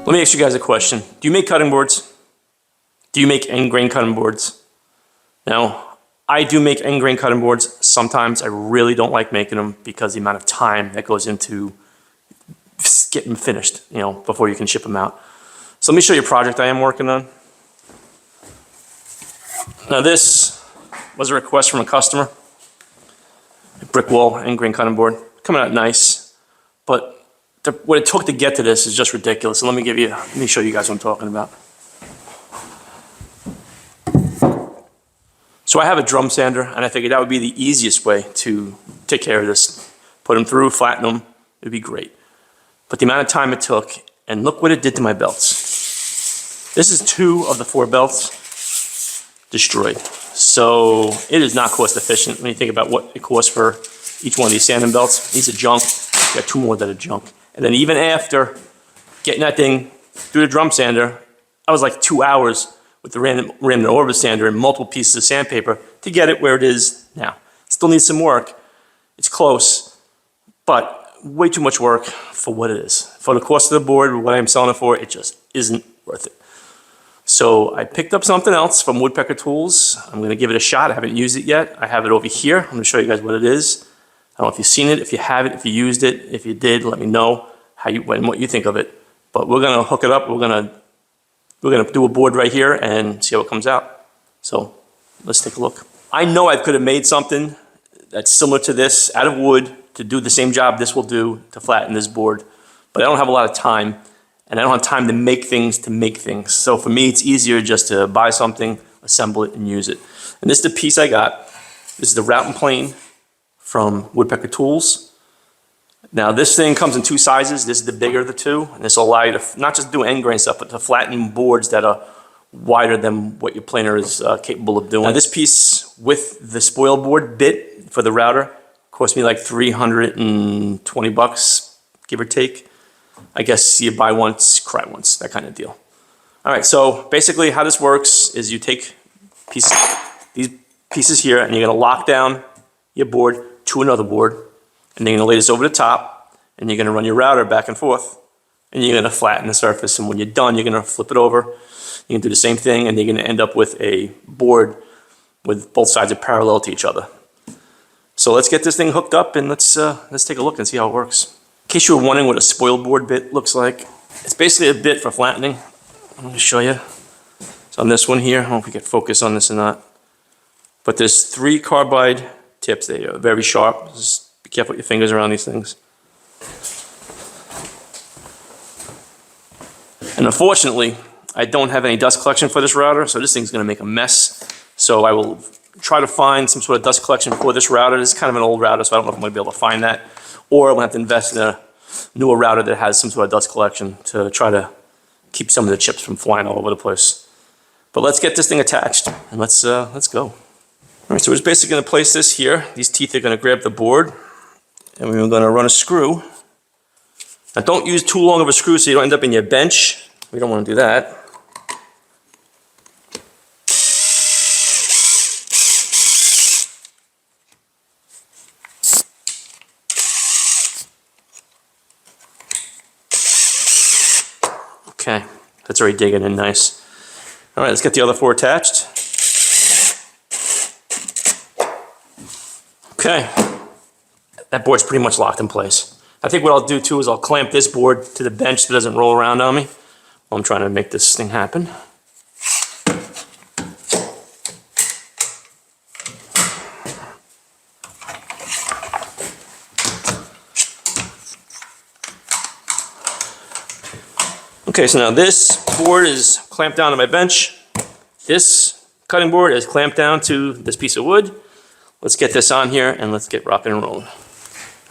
Let me ask you guys a question. Do you make cutting boards? Do you make end grain cutting boards? Now, I do make end grain cutting boards. Sometimes I really don't like making them because the amount of time that goes into getting them finished, you know, before you can ship them out. So let me show you a project I am working on. Now this was a request from a customer. A brick wall end grain cutting board, coming out nice, but what it took to get to this is just ridiculous. So let me show you guys what I'm talking about. So I have a drum sander, and I figured that would be the easiest way to take care of this. Put them through, flatten them, it would be great. But the amount of time it took, and look what it did to my belts. This is 2 of the 4 belts destroyed. So it is not cost efficient when you think about what it costs for each one of these sanding belts. These are junk. You got 2 more that are junk. And then even after getting that thing through the drum sander, I was like 2 hours with the random orbit sander and multiple pieces of sandpaper to get it where it is now. Still needs some work. It's close, but way too much work for what it is. For the cost of the board, what I'm selling it for, it just isn't worth it. So I picked up something else from Woodpecker Tools. I'm going to give it a shot. I haven't used it yet. I have it over here. I'm going to show you guys what it is. I don't know if you've seen it, if you have it, if you used it. If you did, let me know what you think of it. But we're going to hook it up. We're going to do a board right here and see how it comes out. So let's take a look. I know I could have made something that's similar to this out of wood to do the same job this will do to flatten this board, but I don't have a lot of time, and I don't have time to make things. So for me, it's easier just to buy something, assemble it, and use it. And this is the piece I got. This is the routing plane from Woodpecker Tools. Now this thing comes in 2 sizes. This is the bigger of the 2, and this will allow you to not just do end grain stuff, but to flatten boards that are wider than what your planer is capable of doing. Now this piece with the spoil board bit for the router cost me like 320 bucks, give or take. I guess you buy once, cry once, that kind of deal. All right, so basically how this works is you take these pieces here and you're gonna lock down your board to another board, and then you're gonna lay this over the top, and you're gonna run your router back and forth, and you're gonna flatten the surface, and when you're done, you're gonna flip it over. You can do the same thing, and you're gonna end up with a board with both sides are parallel to each other. So let's get this thing hooked up, and let's take a look and see how it works. In case you were wondering what a spoil board bit looks like, it's basically a bit for flattening. I'm gonna show you. So on this one here, I don't know if we get focus on this or not, but there's 3 carbide tips. They are very sharp. Just be careful with your fingers around these things. And unfortunately, I don't have any dust collection for this router, so this thing's gonna make a mess. So I will try to find some sort of dust collection for this router. This is kind of an old router, so I don't know if I'm gonna be able to find that. Or I'm gonna have to invest in a newer router that has some sort of dust collection to try to keep some of the chips from flying all over the place. But let's get this thing attached, and let's go. All right, so we're just basically gonna place this here. These teeth are gonna grab the board, and we're gonna run a screw. Now don't use too long of a screw so you don't end up in your bench. We don't wanna do that. Okay, that's already digging in nice. All right, let's get the other 4 attached. Okay, that board's pretty much locked in place. I think what I'll do too is I'll clamp this board to the bench so it doesn't roll around on me while I'm trying to make this thing happen. Okay, so now this board is clamped down to my bench. This cutting board is clamped down to this piece of wood. Let's get this on here and let's get rocking and rolling.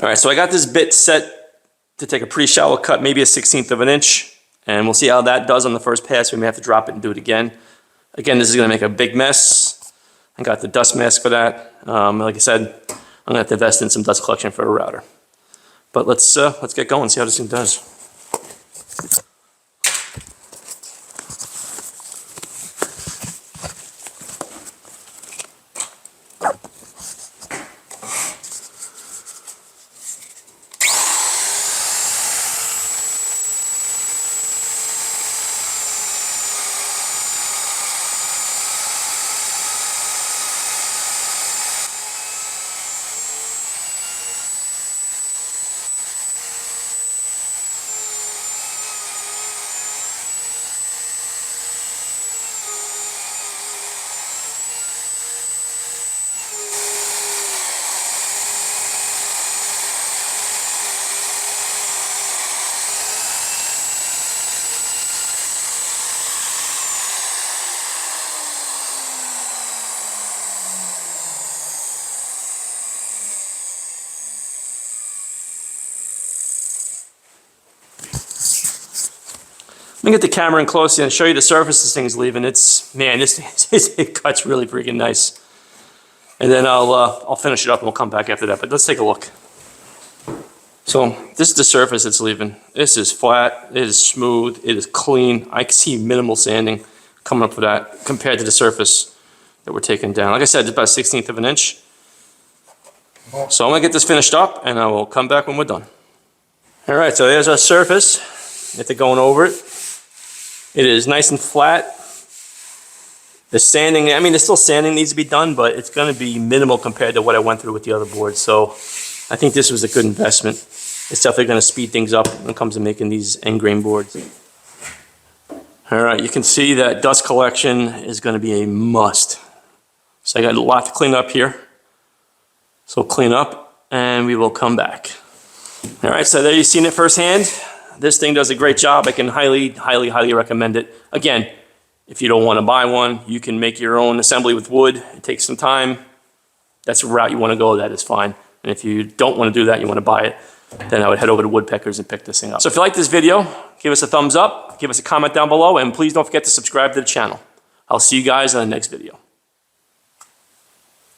All right, so I got this bit set to take a pretty shallow cut, maybe a 1/16 of an inch, and we'll see how that does on the first pass. We may have to drop it and do it again. Again, this is gonna make a big mess. I got the dust mask for that. Like I said, I'm gonna have to invest in some dust collection for a router. But let's get going, see how this thing does. me get the camera in close and show you the surface this thing's leaving. It's, man, it cuts really freaking nice. And then I'll finish it up and we'll come back after that. But let's take a look. So this is the surface it's leaving. This is flat, it is smooth, it is clean. I can see minimal sanding coming up for that compared to the surface that we're taking down. Like I said, it's about 1/16 of an inch. So I'm gonna get this finished up and I will come back when we're done. All right, so there's our surface. After going over it, it is nice and flat. The sanding, I mean, there's still sanding needs to be done, but it's going to be minimal compared to what I went through with the other boards. So I think this was a good investment. It's definitely going to speed things up when it comes to making these end grain boards. All right, you can see that dust collection is going to be a must. So I got a lot to clean up here. So clean up and we will come back. All right, so there you've seen it firsthand. This thing does a great job. I can highly, highly, highly recommend it. Again, if you don't want to buy one, you can make your own assembly with wood. It takes some time. That's the route you want to go, that is fine. And if you don't want to do that, you want to buy it, then I would head over to Woodpeckers and pick this thing up. So if you like this video, give us a thumbs up, give us a comment down below, and please don't forget to subscribe to the channel. I'll see you guys on the next video.